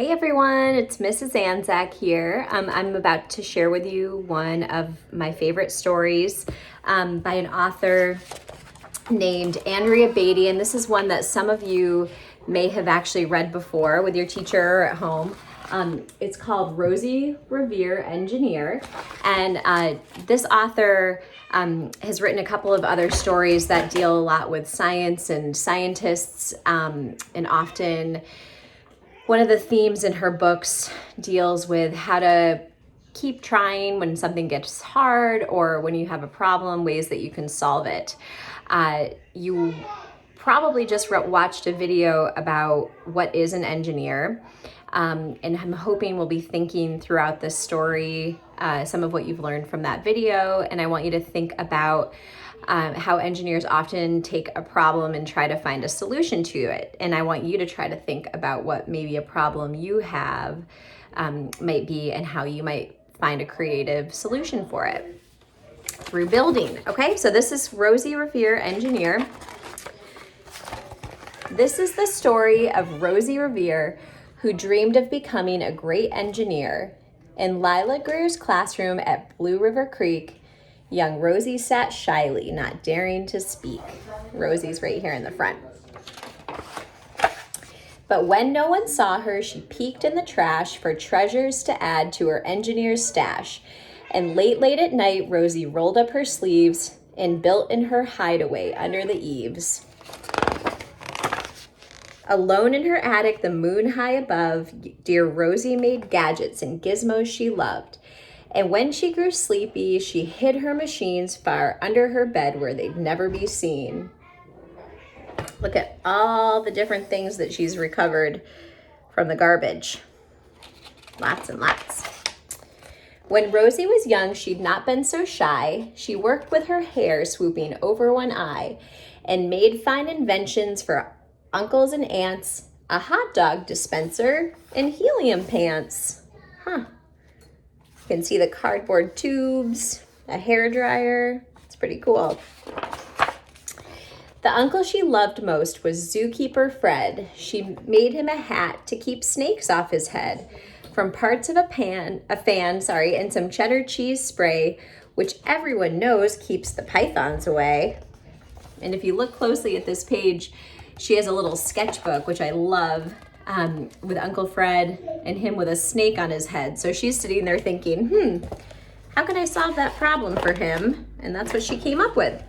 Hey everyone, it's Mrs. Antczak here. I'm about to share with you one of my favorite stories by an author named Andrea Beatty, and this is one that some of you may have actually read before with your teacher or at home. It's called Rosie, Revere, Engineer, and this author has written a couple of other stories that deal a lot with science and scientists, and often one of the themes in her books deals with how to keep trying when something gets hard or when you have a problem, ways that you can solve it. You probably just watched a video about what is an engineer, and I'm hoping we'll be thinking throughout this story some of what you've learned from that video, and I want you to think about how engineers often take a problem and try to find a solution to it. And I want you to try to think about what maybe a problem you have might be and how you might find a creative solution for it through building. Okay, so this is Rosie Revere, Engineer. This is the story of Rosie Revere, who dreamed of becoming a great engineer. In Lila Greer's classroom at Blue River Creek, young Rosie sat shyly, not daring to speak. Rosie's right here in the front. But when no one saw her, she peeked in the trash for treasures to add to her engineer's stash. And late at night, Rosie rolled up her sleeves and built in her hideaway under the eaves. Alone in her attic, the moon high above, dear Rosie made gadgets and gizmos she loved. And when she grew sleepy, she hid her machines far under her bed where they'd never be seen. Look at all the different things that she's recovered from the garbage. Lots and lots. When Rosie was young, she'd not been so shy. She worked with her hair swooping over one eye and made fine inventions for uncles and aunts, a hot dog dispenser, and helium pants. Huh. You can see the cardboard tubes, a hair dryer. It's pretty cool. The uncle she loved most was zookeeper Fred. She made him a hat to keep snakes off his head from parts of a fan, and some cheddar cheese spray, which everyone knows keeps the pythons away. And if you look closely at this page, she has a little sketchbook, which I love, with Uncle Fred and him with a snake on his head. So she's sitting there thinking, how can I solve that problem for him? And that's what she came up with.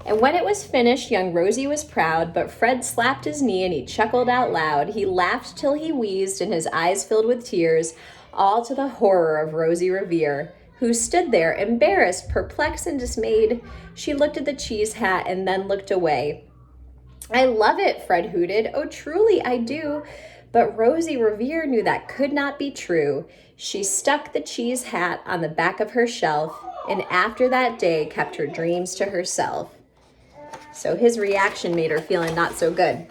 And when it was finished, young Rosie was proud, but Fred slapped his knee and he chuckled out loud. He laughed till he wheezed and his eyes filled with tears, all to the horror of Rosie Revere, who stood there embarrassed, perplexed, and dismayed. She looked at the cheese hat and then looked away. I love it, Fred hooted. Oh, truly, I do. But Rosie Revere knew that could not be true. She stuck the cheese hat on the back of her shelf, and after that day kept her dreams to herself. So his reaction made her feeling not so good.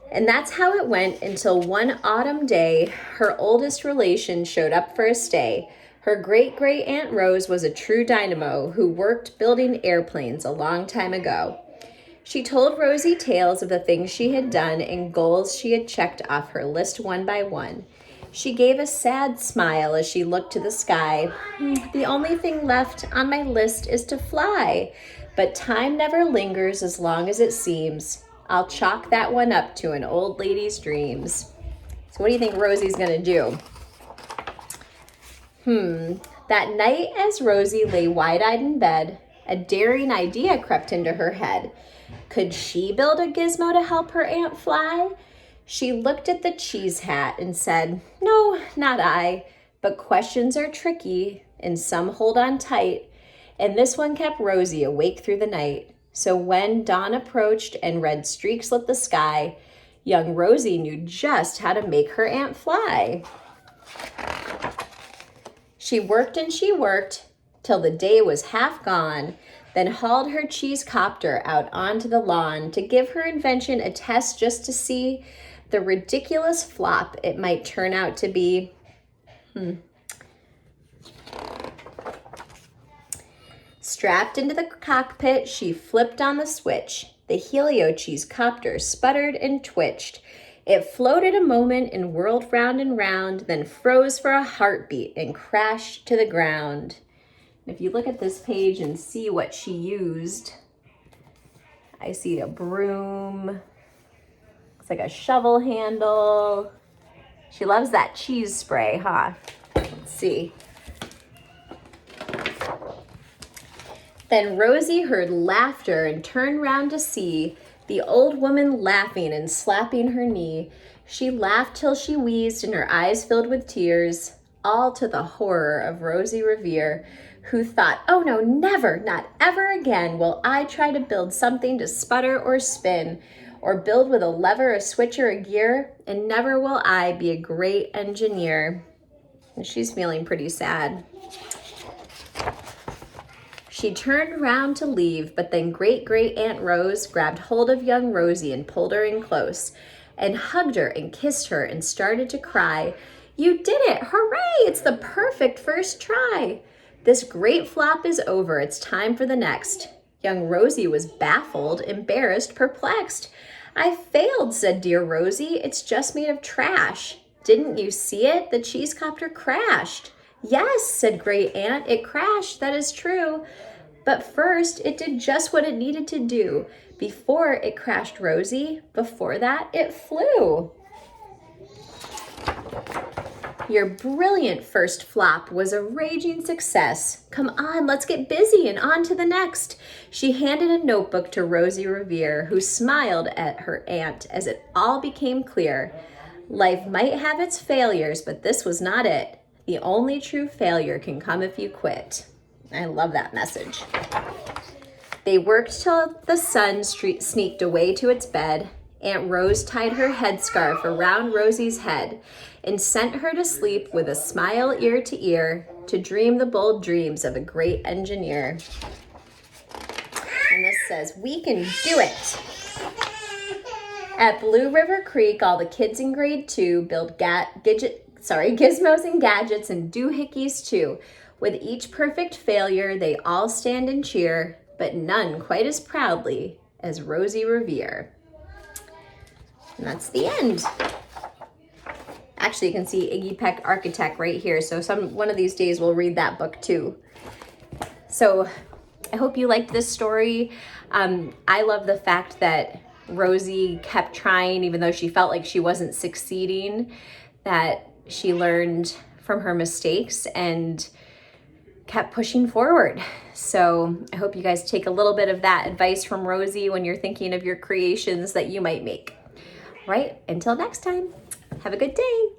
And that's how it went until one autumn day, her oldest relation showed up for a stay. Her great-great Aunt Rose was a true dynamo who worked building airplanes a long time ago. She told Rosie tales of the things she had done and goals she had checked off her list one by one. She gave a sad smile as she looked to the sky. The only thing left on my list is to fly, but time never lingers as long as it seems. I'll chalk that one up to an old lady's dreams. So what do you think Rosie's gonna do? That night as Rosie lay wide-eyed in bed, a daring idea crept into her head. Could she build a gizmo to help her aunt fly? She looked at the cheese hat and said, no, not I, but questions are tricky and some hold on tight, and this one kept Rosie awake through the night. So when dawn approached and red streaks lit the sky, young Rosie knew just how to make her aunt fly. She worked and she worked till the day was half gone, then hauled her cheese copter out onto the lawn to give her invention a test just to see the ridiculous flop it might turn out to be. Strapped into the cockpit, she flipped on the switch. The helio cheese copter sputtered and twitched. It floated a moment and whirled round and round, then froze for a heartbeat and crashed to the ground. If you look at this page and see what she used, I see a broom. It's like a shovel handle. She loves that cheese spray, huh? Let's see. Then Rosie heard laughter and turned round to see the old woman laughing and slapping her knee. She laughed till she wheezed and her eyes filled with tears, all to the horror of Rosie Revere, who thought, oh no, never, not ever again will I try to build something to sputter or spin, or build with a lever, a switch, or a gear, and never will I be a great engineer. And she's feeling pretty sad. She turned round to leave, but then great Aunt Rose grabbed hold of young Rosie and pulled her in close, and hugged her and kissed her and started to cry. You did it! Hooray! It's the perfect first try! This great flop is over. It's time for the next. Young Rosie was baffled, embarrassed, perplexed. I failed, said dear Rosie. It's just made of trash. Didn't you see it? The cheese copter crashed. Yes, said Great Aunt, it crashed. That is true. But first, it did just what it needed to do. Before it crashed, Rosie, before that, it flew. Your brilliant first flop was a raging success. Come on, let's get busy and on to the next. She handed a notebook to Rosie Revere, who smiled at her aunt as it all became clear. Life might have its failures, but this was not it. The only true failure can come if you quit. I love that message. They worked till the sun sneaked away to its bed. Aunt Rose tied her headscarf around Rosie's head and sent her to sleep with a smile ear to ear to dream the bold dreams of a great engineer. And this says, we can do it. At Blue River Creek, all the kids in grade 2 build gizmos and gadgets and doohickeys too. With each perfect failure, they all stand and cheer, but none quite as proudly as Rosie Revere. And that's the end. Actually, you can see Iggy Peck Architect right here. So one of these days we'll read that book too. So I hope you liked this story. I love the fact that Rosie kept trying, even though she felt like she wasn't succeeding, that she learned from her mistakes and kept pushing forward. So I hope you guys take a little bit of that advice from Rosie when you're thinking of your creations that you might make. Right? Until next time, have a good day.